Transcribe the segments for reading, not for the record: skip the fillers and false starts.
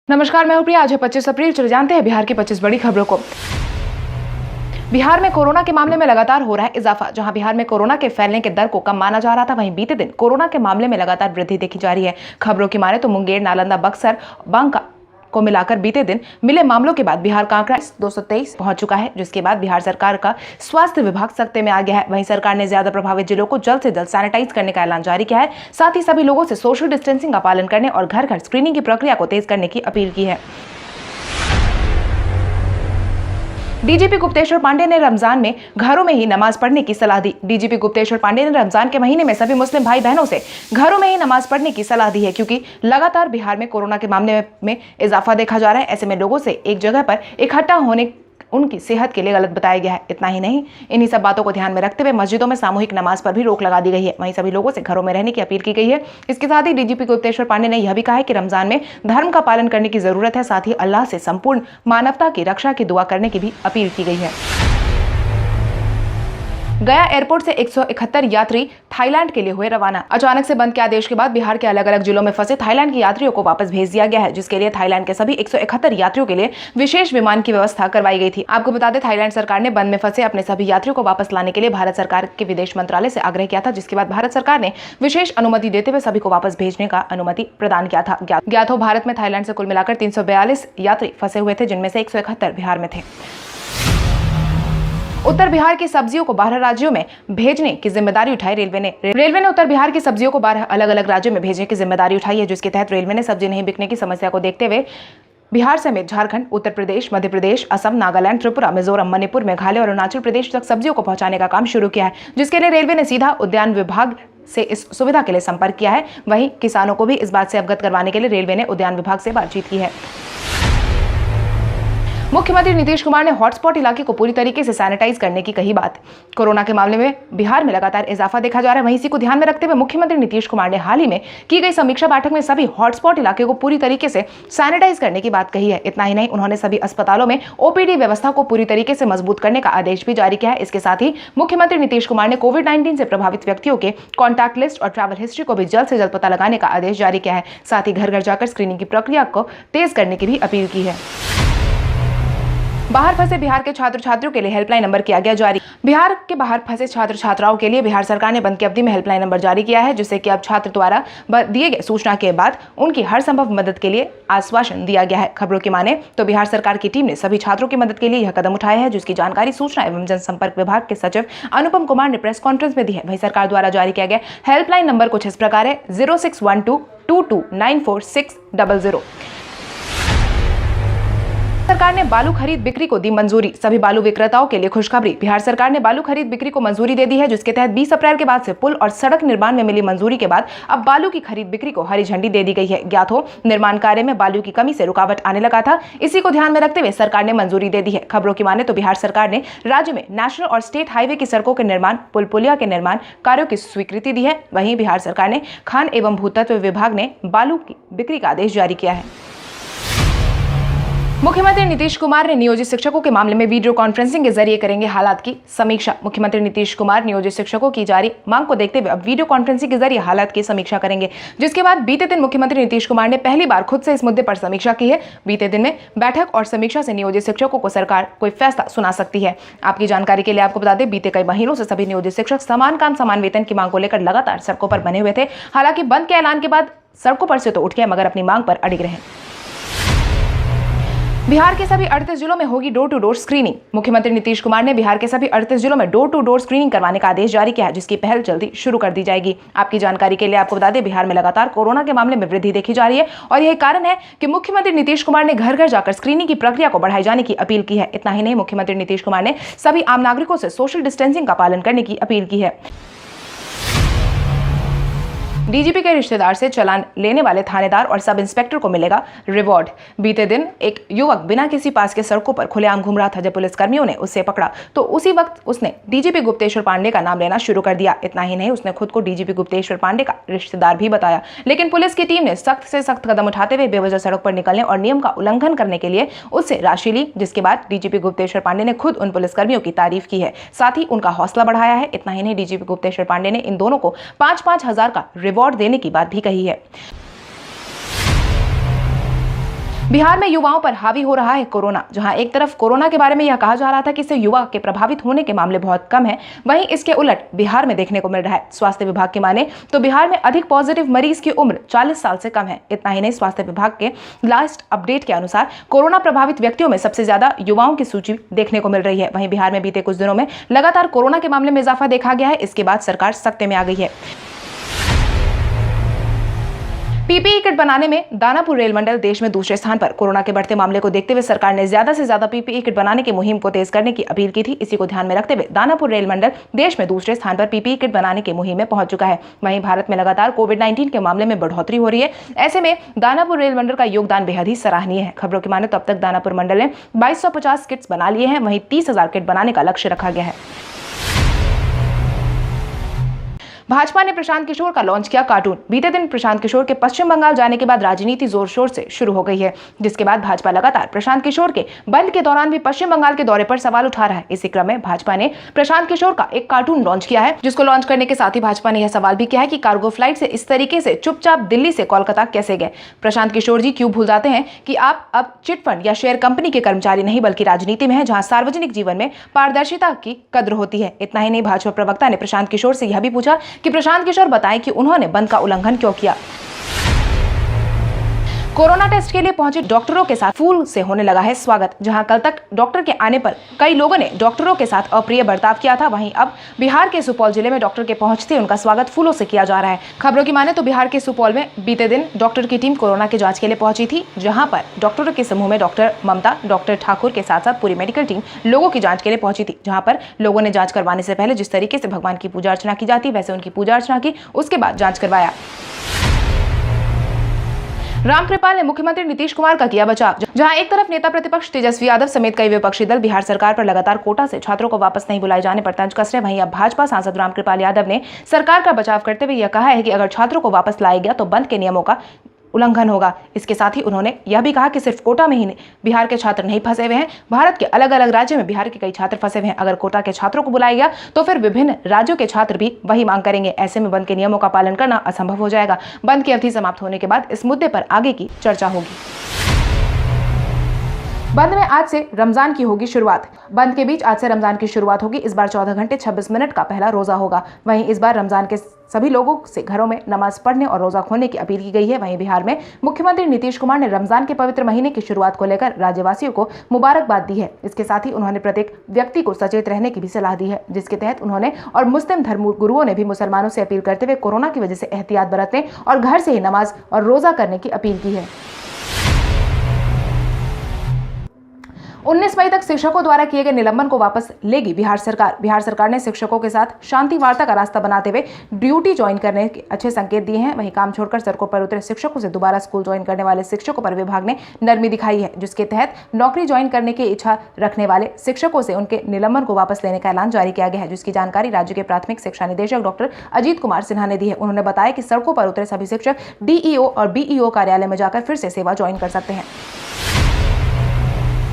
नमस्कार, मैं हूं प्रिया। आज है 25 अप्रैल। चले जानते हैं बिहार की 25 बड़ी खबरों को। बिहार में कोरोना के मामले में लगातार हो रहा है इजाफा। जहां बिहार में कोरोना के फैलने के दर को कम माना जा रहा था, वहीं बीते दिन कोरोना के मामले में लगातार वृद्धि देखी जा रही है। खबरों की माने तो मुंगेर, नालंदा, बक्सर, बांका को मिलाकर बीते दिन मिले मामलों के बाद बिहार का आंकड़ा 223 पहुंच चुका है, जिसके बाद बिहार सरकार का स्वास्थ्य विभाग सख्ते में आ गया है। वहीं सरकार ने ज्यादा प्रभावित जिलों को जल्द से जल्द सैनिटाइज करने का ऐलान जारी किया है। साथ ही सभी लोगों से सोशल डिस्टेंसिंग का पालन करने और घर घर स्क्रीनिंग की प्रक्रिया को तेज करने की अपील की है। डीजीपी गुप्तेश्वर पांडे ने रमजान में घरों में ही नमाज पढ़ने की सलाह दी। डीजीपी गुप्तेश्वर पांडे ने रमजान के महीने में सभी मुस्लिम भाई बहनों से घरों में ही नमाज पढ़ने की सलाह दी है, क्योंकि लगातार बिहार में कोरोना के मामले में इजाफा देखा जा रहा है। ऐसे में लोगों से एक जगह पर इकट्ठा होने उनकी सेहत के लिए गलत बताया गया है। इतना ही नहीं, इन्हीं सब बातों को ध्यान में रखते हुए मस्जिदों में सामूहिक नमाज पर भी रोक लगा दी गई है। वहीं सभी लोगों से घरों में रहने की अपील की गई है। इसके साथ ही डीजीपी गुप्तेश्वर पांडे ने यह भी कहा है कि रमजान में धर्म का पालन करने की जरूरत है। साथ ही अल्लाह से संपूर्ण मानवता की रक्षा की दुआ करने की भी अपील की गई है। गया एयरपोर्ट से 171 यात्री थाईलैंड के लिए हुए रवाना। अचानक से बंद के आदेश के बाद बिहार के अलग अलग जिलों में फंसे थाईलैंड के यात्रियों को वापस भेज दिया गया है, जिसके लिए थाईलैंड के सभी 171 यात्रियों के लिए विशेष विमान की व्यवस्था करवाई गई थी। आपको बता दें, थाईलैंड सरकार ने बंद में फंसे अपने सभी यात्रियों को वापस लाने के लिए भारत सरकार के विदेश मंत्रालय से आग्रह किया था, जिसके बाद भारत सरकार ने विशेष अनुमति देते हुए सभी को वापस भेजने का अनुमति प्रदान किया था। ज्ञात हो, भारत में थाईलैंड से कुल मिलाकर 342 यात्री फंसे हुए थे, जिनमें से 171 बिहार में थे। उत्तर बिहार की सब्जियों को 12 राज्यों में भेजने की जिम्मेदारी उठाई रेलवे ने उत्तर बिहार की सब्जियों को 12 अलग अलग राज्यों में भेजने की जिम्मेदारी उठाई है, जिसके तहत रेलवे ने सब्जी नहीं बिकने की समस्या को देखते हुए बिहार समेत झारखंड, उत्तर प्रदेश, मध्य प्रदेश, असम, नागालैंड, त्रिपुरा, मिजोरम, मणिपुर, मेघालय और अरुणाचल प्रदेश तक सब्जियों को पहुंचाने का काम शुरू किया है, जिसके लिए रेलवे ने सीधा उद्यान विभाग से इस सुविधा के लिए संपर्क किया है। वहीं किसानों को भी इस बात से अवगत करवाने के लिए रेलवे ने उद्यान विभाग से बातचीत की है। मुख्यमंत्री नीतीश कुमार ने हॉटस्पॉट इलाके को पूरी तरीके से सैनिटाइज करने की कही बात। कोरोना के मामले में बिहार में लगातार इजाफा देखा जा रहा है। वहीं इसी को ध्यान में रखते हुए मुख्यमंत्री नीतीश कुमार ने हाल ही में की गई समीक्षा बैठक में सभी हॉटस्पॉट इलाके को पूरी तरीके से सैनिटाइज करने की बात कही है। इतना ही नहीं, उन्होंने सभी अस्पतालों में ओपीडी व्यवस्था को पूरी तरीके से मजबूत करने का आदेश भी जारी किया है। इसके साथ ही मुख्यमंत्री नीतीश कुमार ने कोविड-19 से प्रभावित व्यक्तियों के कॉन्टैक्ट लिस्ट और ट्रैवल हिस्ट्री को भी जल्द से जल्द पता लगाने का आदेश जारी किया है। साथ ही घर घर जाकर स्क्रीनिंग की प्रक्रिया को तेज करने की भी अपील की है। बाहर फंसे बिहार के छात्र छात्रियों के लिए हेल्पलाइन नंबर किया गया जारी। बिहार के बाहर फंसे छात्र छात्राओं के लिए बिहार सरकार ने बंद की अवधि में हेल्पलाइन नंबर जारी किया है, जिससे कि अब छात्र द्वारा दिए गए सूचना के बाद उनकी हर संभव मदद के लिए आश्वासन दिया गया है। खबरों की माने तो बिहार सरकार की टीम ने सभी छात्रों की मदद के लिए यह कदम उठाया है, जिसकी जानकारी सूचना एवं जनसंपर्क विभाग के सचिव अनुपम कुमार ने प्रेस कॉन्फ्रेंस में दी है। वहीं सरकार द्वारा जारी किया गया हेल्पलाइन नंबर कुछ इस प्रकार है: 061222946000। सरकार ने बालू खरीद बिक्री को दी मंजूरी। सभी बालू विक्रेताओं के लिए खुशखबरी। बिहार सरकार ने बालू खरीद बिक्री को मंजूरी दे दी है, जिसके तहत 20 अप्रैल के बाद से पुल और सड़क निर्माण में मिली मंजूरी के बाद अब बालू की खरीद बिक्री को हरी झंडी दे दी गई है। ज्ञात हो, निर्माण कार्य में बालू की कमी से रुकावट आने लगा था। इसी को ध्यान में रखते हुए सरकार ने मंजूरी दे दी है। खबरों की माने तो बिहार सरकार ने राज्य में नेशनल और स्टेट हाईवे की सड़कों के निर्माण, पुल पुलिया के निर्माण कार्यों की स्वीकृति दी है। वहीं बिहार सरकार ने खान एवं भूतत्व विभाग ने बालू की बिक्री का आदेश जारी किया है। मुख्यमंत्री नीतीश कुमार ने नियोजित शिक्षकों के मामले में वीडियो कॉन्फ्रेंसिंग के जरिए करेंगे हालात की समीक्षा। मुख्यमंत्री नीतीश कुमार नियोजित शिक्षकों की जारी मांग को देखते हुए अब वीडियो कॉन्फ्रेंसिंग के जरिए हालात की समीक्षा करेंगे, जिसके बाद बीते दिन मुख्यमंत्री नीतीश कुमार ने पहली बार खुद से इस मुद्दे पर समीक्षा की है। बीते दिन में बैठक और समीक्षा से नियोजित शिक्षकों को सरकार कोई फैसला सुना सकती है। आपकी जानकारी के लिए आपको बता दें, बीते कई महीनों से सभी नियोजित शिक्षक समान काम समान वेतन की मांग को लेकर लगातार सड़कों पर बने हुए थे। हालांकि बंद के ऐलान के बाद सड़कों पर से तो उठ गए, मगर अपनी मांग पर अड़िग रहे। बिहार के सभी 38 जिलों में होगी डोर टू डोर स्क्रीनिंग। मुख्यमंत्री नीतीश कुमार ने बिहार के सभी 38 जिलों में डोर टू डोर स्क्रीनिंग करवाने का आदेश जारी किया है, जिसकी पहल जल्दी शुरू कर दी जाएगी। आपकी जानकारी के लिए आपको बता दें, बिहार में लगातार कोरोना के मामले में वृद्धि देखी जा रही है और यही कारण है कि मुख्यमंत्री नीतीश कुमार ने घर घर जाकर स्क्रीनिंग की प्रक्रिया को बढ़ाए जाने की अपील की है। इतना ही नहीं, मुख्यमंत्री नीतीश कुमार ने सभी आम नागरिकों से सोशल डिस्टेंसिंग का पालन करने की अपील की है। डीजीपी के रिश्तेदार से चालान लेने वाले थानेदार और सब इंस्पेक्टर को मिलेगा रिवॉर्ड। बीते दिन एक युवक बिना किसी पास के सड़कों पर खुलेआम घूम रहा था। जब पुलिसकर्मियों ने उससे पकड़ा तो उसी वक्त उसने डीजीपी गुप्तेश्वर पांडे का नाम लेना शुरू कर दिया। इतना ही नहीं, उसने खुद को डीजीपी गुप्तेश्वर पांडे का रिश्तेदार भी बताया। लेकिन पुलिस की टीम ने सख्त से सख्त कदम उठाते हुए बेवजह सड़क पर निकलने और नियम का उल्लंघन करने के लिए उससे राशि ली, जिसके बाद डीजीपी गुप्तेश्वर पांडे ने खुद उन पुलिसकर्मियों की तारीफ की है, साथ ही उनका हौसला बढ़ाया है। इतना ही नहीं, डीजीपी गुप्तेश्वर पांडे ने इन दोनों को 5-5 हजार का रिवॉर्ड देने की बात भी कही है। बिहार में युवाओं पर हावी हो रहा है कोरोना। जहां एक तरफ कोरोना के बारे में यह कहा जा रहा था कि इससे युवा के प्रभावित होने के मामले बहुत कम हैं, वहीं इसके उलट बिहार में देखने को मिल रहा है। स्वास्थ्य विभाग की माने तो बिहार में अधिक पॉजिटिव मरीज की उम्र 40 साल से कम है। इतना ही नहीं, स्वास्थ्य विभाग के लास्ट अपडेट के अनुसार कोरोना प्रभावित व्यक्तियों में सबसे ज्यादा युवाओं की सूची देखने को मिल रही है। वहीं बिहार में बीते कुछ दिनों में लगातार कोरोना के मामले में इजाफा देखा गया है। इसके बाद सरकार सख्ते में आ गई है। पीपीई किट बनाने में दानापुर रेल मंडल देश में दूसरे स्थान पर। कोरोना के बढ़ते मामले को देखते हुए सरकार ने ज्यादा से ज्यादा पीपीई किट बनाने की मुहिम को तेज करने की अपील की थी। इसी को ध्यान में रखते हुए दानापुर रेल मंडल देश में दूसरे स्थान पर पीपीई किट बनाने की मुहिम में पहुंच चुका है। वहीं भारत में लगातार कोविड-19 के मामले में बढ़ोतरी हो रही है। ऐसे में दानापुर रेल मंडल का योगदान बेहद ही सराहनीय है। खबरों की माने तो अब तक दानापुर मंडल ने 2250 किट्स बना लिए हैं। वहीं 30,000 किट बनाने का लक्ष्य रखा गया है। भाजपा ने प्रशांत किशोर का लॉन्च किया कार्टून। बीते दिन प्रशांत किशोर के पश्चिम बंगाल जाने के बाद राजनीति जोर शोर से शुरू हो गई है, जिसके बाद भाजपा लगातार प्रशांत किशोर के बंद के दौरान भी पश्चिम बंगाल के दौरे पर सवाल उठा रहा है। इसी क्रम में भाजपा ने प्रशांत किशोर का एक कार्टून लॉन्च किया है, जिसको लॉन्च करने के साथ ही भाजपा ने यह सवाल भी किया है कि कार्गो फ्लाइट से इस तरीके से चुपचाप दिल्ली से कोलकाता कैसे गए। प्रशांत किशोर जी क्यों भूल जाते हैं कि आप अब चिटफंड या शेयर कंपनी के कर्मचारी नहीं बल्कि राजनीति में है, जहां सार्वजनिक जीवन में पारदर्शिता की कद्र होती है। इतना ही नहीं, भाजपा प्रवक्ता ने प्रशांत किशोर से यह भी पूछा कि प्रशांत किशोर बताएं कि उन्होंने बंद का उल्लंघन क्यों किया। कोरोना टेस्ट के लिए पहुंचे डॉक्टरों के साथ फूल से होने लगा है स्वागत। जहां कल तक डॉक्टर के आने पर कई लोगों ने डॉक्टरों के साथ अप्रिय बर्ताव किया था, वहीं अब बिहार के सुपौल जिले में डॉक्टर के पहुंचते उनका स्वागत फूलों से किया जा रहा है। खबरों की माने तो बिहार के सुपौल में बीते दिन डॉक्टर की टीम कोरोना की जांच के लिए पहुंची थी, जहां पर डॉक्टरों के समूह में डॉक्टर ममता, डॉक्टर ठाकुर के साथ साथ पूरी मेडिकल टीम लोगों की जांच के लिए पहुंची थी। जहां पर लोगों ने जांच करवाने से पहले जिस तरीके से भगवान की पूजा अर्चना की जाती है, वैसे उनकी पूजा अर्चना की, उसके बाद जांच करवाया। रामकृपाल ने मुख्यमंत्री नीतीश कुमार का किया बचाव। जहां एक तरफ नेता प्रतिपक्ष तेजस्वी यादव समेत कई विपक्षी दल बिहार सरकार पर लगातार कोटा से छात्रों को वापस नहीं बुलाए जाने पर तंज कस रहे, वहीं अब भाजपा सांसद रामकृपाल यादव ने सरकार का बचाव करते हुए यह कहा है कि अगर छात्रों को वापस लाया गया तो बंद के नियमों का उल्लंघन होगा। इसके साथ ही उन्होंने यह भी कहा कि सिर्फ कोटा में ही बिहार के छात्र नहीं फंसे हुए हैं, भारत के अलग अलग राज्यों में बिहार के कई छात्र फंसे हुए हैं। अगर कोटा के छात्रों को बुलाया गया तो फिर विभिन्न राज्यों के छात्र भी वही मांग करेंगे। ऐसे में बंद के नियमों का पालन करना असंभव हो जाएगा। बंद की अवधि समाप्त होने के बाद इस मुद्दे पर आगे की चर्चा होगी। बंद में आज से रमजान की होगी शुरुआत। बंद के बीच आज से रमजान की शुरुआत होगी। इस बार 14 घंटे 26 मिनट का पहला रोजा होगा। वहीं इस बार रमजान के सभी लोगों से घरों में नमाज पढ़ने और रोजा खोलने की अपील की गई है। वहीं बिहार में मुख्यमंत्री नीतीश कुमार ने रमजान के पवित्र महीने की शुरुआत को लेकर राज्यवासियों को मुबारकबाद दी है। इसके साथ ही उन्होंने प्रत्येक व्यक्ति को सचेत रहने की भी सलाह दी है, जिसके तहत उन्होंने और मुस्लिम धर्म गुरुओं ने भी मुसलमानों से अपील करते हुए कोरोना की वजह से एहतियात बरतने और घर से ही नमाज और रोजा करने की अपील की है। 19 मई तक शिक्षकों द्वारा किए गए निलंबन को वापस लेगी बिहार सरकार। बिहार सरकार ने शिक्षकों के साथ शांति वार्ता का रास्ता बनाते हुए ड्यूटी ज्वाइन करने के अच्छे संकेत दिए हैं। वहीं काम छोड़कर सड़कों पर उतरे शिक्षकों से दोबारा स्कूल ज्वाइन करने वाले शिक्षकों पर विभाग ने नरमी दिखाई है, जिसके तहत नौकरी ज्वाइन करने की इच्छा रखने वाले शिक्षकों से उनके निलंबन को वापस लेने का ऐलान जारी किया गया है, जिसकी जानकारी राज्य के प्राथमिक शिक्षा निदेशक डॉक्टर अजीत कुमार सिन्हा ने दी है। उन्होंने बताया कि सड़कों पर उतरे सभी शिक्षक डीईओ और बीईओ कार्यालय में जाकर फिर से सेवा ज्वाइन कर सकते हैं।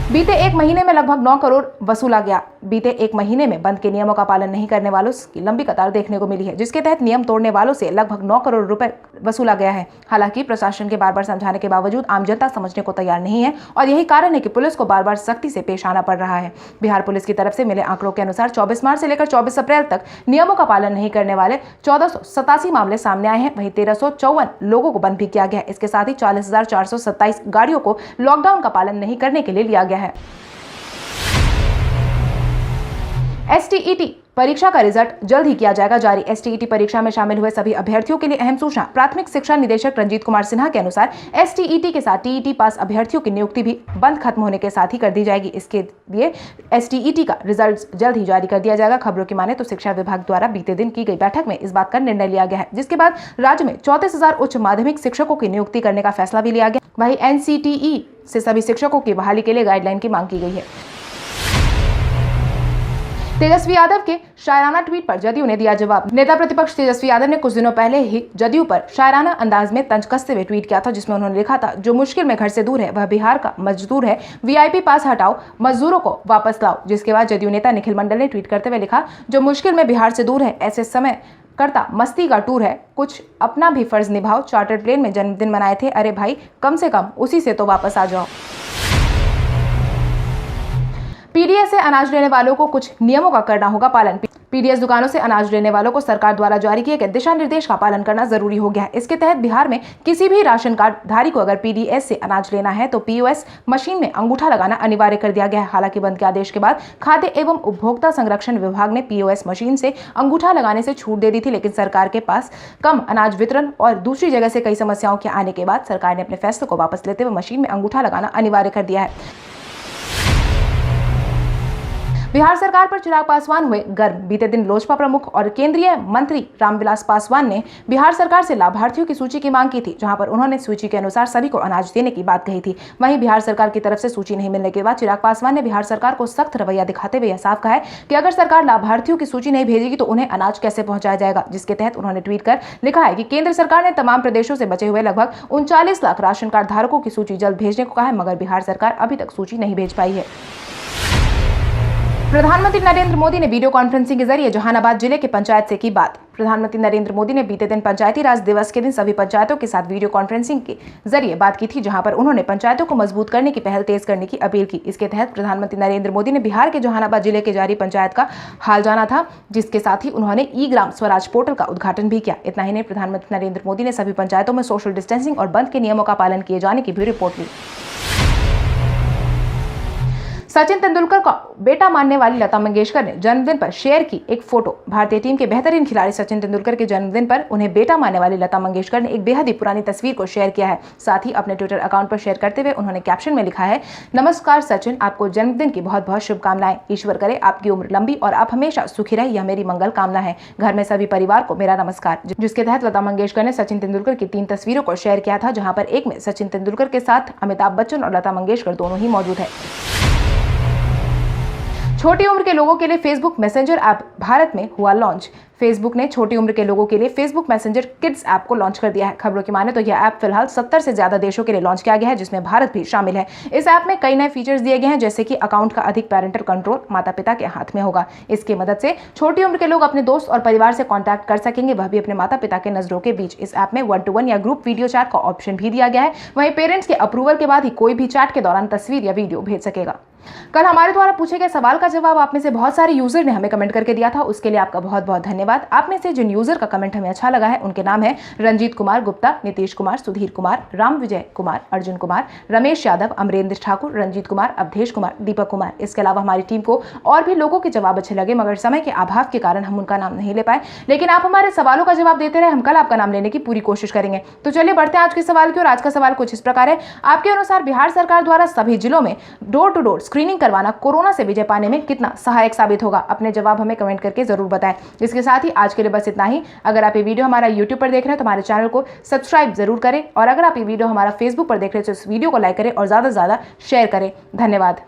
बीते एक महीने में लगभग 9 करोड़ वसूला गया। बीते एक महीने में बंद के नियमों का पालन नहीं करने वालों की लंबी कतार देखने को मिली है, जिसके तहत नियम तोड़ने वालों से लगभग 9 करोड़ रुपए वसूला गया है। हालांकि प्रशासन के बार बार समझाने के बावजूद आम जनता समझने को तैयार नहीं है और यही कारण है कि पुलिस को बार बार सख्ती से पेश आना पड़ रहा है। बिहार पुलिस की तरफ से मिले आंकड़ों के अनुसार 24 मार्च से लेकर 24 अप्रैल तक नियमों का पालन नहीं करने वाले 1487 मामले सामने आए हैं। वहीं 1354 लोगों को बंद भी किया गया है। इसके साथ ही 40,427 गाड़ियों को लॉकडाउन का पालन नहीं करने के लिए लिया गया है। STET परीक्षा का रिजल्ट जल्द ही किया जाएगा जारी। STET परीक्षा में शामिल हुए सभी अभ्यर्थियों के लिए अहम सूचना। प्राथमिक शिक्षा निदेशक रंजीत कुमार सिन्हा के अनुसार STET के साथ TET पास अभ्यर्थियों की नियुक्ति भी बंद खत्म होने के साथ ही कर दी जाएगी। इसके लिए STET का रिजल्ट जल्द ही जारी कर दिया जाएगा। खबरों की माने तो शिक्षा विभाग द्वारा बीते दिन की गई बैठक में इस बात का निर्णय लिया गया है, जिसके बाद राज्य में 34,000 उच्च माध्यमिक शिक्षकों की नियुक्ति करने का फैसला भी लिया गया। वहीं NCTE से सभी शिक्षकों की बहाली के लिए गाइडलाइन की मांग की गई है। तेजस्वी यादव के शायराना ट्वीट पर जदयू ने दिया जवाब। नेता प्रतिपक्ष तेजस्वी यादव ने कुछ दिनों पहले ही जदयू पर शायराना अंदाज में तंज कसते हुए ट्वीट किया था, जिसमें उन्होंने लिखा था, जो मुश्किल में घर से दूर है वह बिहार का मजदूर है, वीआईपी पास हटाओ, मजदूरों को वापस लाओ। जिसके बाद जदयू नेता निखिल मंडल ने ट्वीट करते हुए लिखा, जो मुश्किल में बिहार से दूर है, ऐसे समय करता मस्ती का टूर है, कुछ अपना भी फर्ज निभाओ, चार्टर्ड प्लेन में जन्मदिन मनाए थे, अरे भाई कम से कम उसी से तो वापस आ जाओ। पीडीएस से अनाज लेने वालों को कुछ नियमों का करना होगा पालन। पीडीएस दुकानों से अनाज लेने वालों को सरकार द्वारा जारी किए गए दिशा निर्देश का पालन करना जरूरी हो गया है। इसके तहत बिहार में किसी भी राशन कार्ड धारी को अगर पीडीएस से अनाज लेना है तो पीओएस मशीन में अंगूठा लगाना अनिवार्य कर दिया गया है। हालांकि बंद के आदेश के बाद खाद्य एवं उपभोक्ता संरक्षण विभाग ने पीओएस मशीन से अंगूठा लगाने से छूट दे दी थी, लेकिन सरकार के पास कम अनाज वितरण और दूसरी जगह से कई समस्याओं के आने के बाद सरकार ने अपने फैसले को वापस लेते हुए मशीन में अंगूठा लगाना अनिवार्य कर दिया है। बिहार सरकार पर चिराग पासवान हुए गर्म। बीते दिन लोजपा प्रमुख और केंद्रीय मंत्री रामविलास पासवान ने बिहार सरकार से लाभार्थियों की सूची की मांग की थी, जहां पर उन्होंने सूची के अनुसार सभी को अनाज देने की बात कही थी। वहीं बिहार सरकार की तरफ से सूची नहीं मिलने के बाद चिराग पासवान ने बिहार सरकार को सख्त रवैया दिखाते हुए यह साफ कहा है कि अगर सरकार लाभार्थियों की सूची नहीं भेजेगी तो उन्हें अनाज कैसे पहुंचाया जाएगा। जिसके तहत उन्होंने ट्वीट कर लिखा है कि केंद्र सरकार ने तमाम प्रदेशों से बचे हुए लगभग 39 लाख राशन कार्ड धारकों की सूची जल्द भेजने को कहा है, मगर बिहार सरकार अभी तक सूची नहीं भेज पाई है। प्रधानमंत्री नरेंद्र मोदी ने वीडियो कॉन्फ्रेंसिंग के जरिए जहानाबाद जिले के पंचायत से की बात। प्रधानमंत्री नरेंद्र मोदी ने बीते दिन पंचायती राज दिवस के दिन सभी पंचायतों के साथ वीडियो कॉन्फ्रेंसिंग के जरिए बात की थी, जहां पर उन्होंने पंचायतों को मजबूत करने की पहल तेज करने की अपील की। इसके तहत प्रधानमंत्री नरेंद्र मोदी ने बिहार के जहानाबाद जिले के जारी पंचायत का हाल जाना था, जिसके साथ ही उन्होंने ई ग्राम स्वराज पोर्टल का उद्घाटन भी किया। इतना ही नहीं, प्रधानमंत्री नरेंद्र मोदी ने सभी पंचायतों में सोशल डिस्टेंसिंग और बंद के नियमों का पालन किए जाने की भी रिपोर्ट ली। सचिन तेंदुलकर का बेटा मानने वाली लता मंगेशकर ने जन्मदिन पर शेयर की एक फोटो। भारतीय टीम के बेहतरीन खिलाड़ी सचिन तेंदुलकर के जन्मदिन पर उन्हें बेटा मानने वाली लता मंगेशकर ने एक बेहद ही पुरानी तस्वीर को शेयर किया है। साथ ही अपने ट्विटर अकाउंट पर शेयर करते हुए उन्होंने कैप्शन में लिखा है, नमस्कार सचिन, आपको जन्मदिन की बहुत बहुत शुभकामनाएं। ईश्वर करे आपकी उम्र लंबी और आप हमेशा सुखी रहे, यह मेरी मंगल कामना है। घर में सभी परिवार को मेरा नमस्कार। जिसके तहत लता मंगेशकर ने सचिन तेंदुलकर की 3 तस्वीरों को शेयर किया था, जहाँ पर एक में सचिन तेंदुलकर के साथ अमिताभ बच्चन और लता मंगेशकर दोनों ही मौजूद है। छोटी उम्र के लोगों के लिए फेसबुक मैसेंजर ऐप भारत में हुआ लॉन्च। फेसबुक ने छोटी उम्र के लोगों के लिए फेसबुक मैसेंजर किड्स ऐप को लॉन्च कर दिया है। खबरों की माने तो यह ऐप फिलहाल 70 से ज्यादा देशों के लिए लॉन्च किया गया है, जिसमें भारत भी शामिल है। इस ऐप में कई नए फीचर्स दिए गए हैं, जैसे कि अकाउंट का अधिक पैरेंटल कंट्रोल माता पिता के हाथ में होगा। इसकी मदद से छोटी उम्र के लोग अपने दोस्त और परिवार से कॉन्टैक्ट कर सकेंगे, वह भी अपने माता पिता के नजरों के बीच। इस ऐप में 1-to-1 या ग्रुप वीडियो चैट का ऑप्शन भी दिया गया है। वहीं पेरेंट्स के अप्रूवल के बाद ही कोई भी चैट के दौरान तस्वीर या वीडियो भेज सकेगा। कल हमारे द्वारा पूछे गए सवाल का जवाब आप में से बहुत सारे यूजर ने हमें कमेंट करके दिया था, उसके लिए आपका बहुत बहुत धन्यवाद। आप में से जिन यूजर का कमेंट हमें अच्छा लगा है उनके नाम है रंजीत कुमार गुप्ता, नीतीश कुमार, सुधीर कुमार, राम विजय कुमार, अर्जुन कुमार, रमेश यादव, अमरेंद्र ठाकुर, रंजीत कुमार, अवधेश कुमार, दीपक कुमार। इसके अलावा हमारी टीम को और भी लोगों के जवाब अच्छे लगे, मगर समय के अभाव के कारण हम उनका नाम नहीं ले पाए। लेकिन आप हमारे सवालों का जवाब देते रहे, हम कल आपका नाम लेने की पूरी कोशिश करेंगे। तो चलिए बढ़ते हैं आज के सवाल की ओर। आज का सवाल कुछ इस प्रकार है, आपके अनुसार बिहार सरकार द्वारा सभी जिलों में डोर टू डोर स्क्रीनिंग करवाना कोरोना से विजय पाने में कितना सहायक साबित होगा? अपने जवाब हमें कमेंट करके जरूर बताएं। इसके साथ ही आज के लिए बस इतना ही। अगर आप ये वीडियो हमारा YouTube पर देख रहे हैं तो हमारे चैनल को सब्सक्राइब जरूर करें, और अगर आप ये वीडियो हमारा Facebook पर देख रहे हैं तो इस वीडियो को लाइक करें और ज्यादा से ज्यादा शेयर करें। धन्यवाद।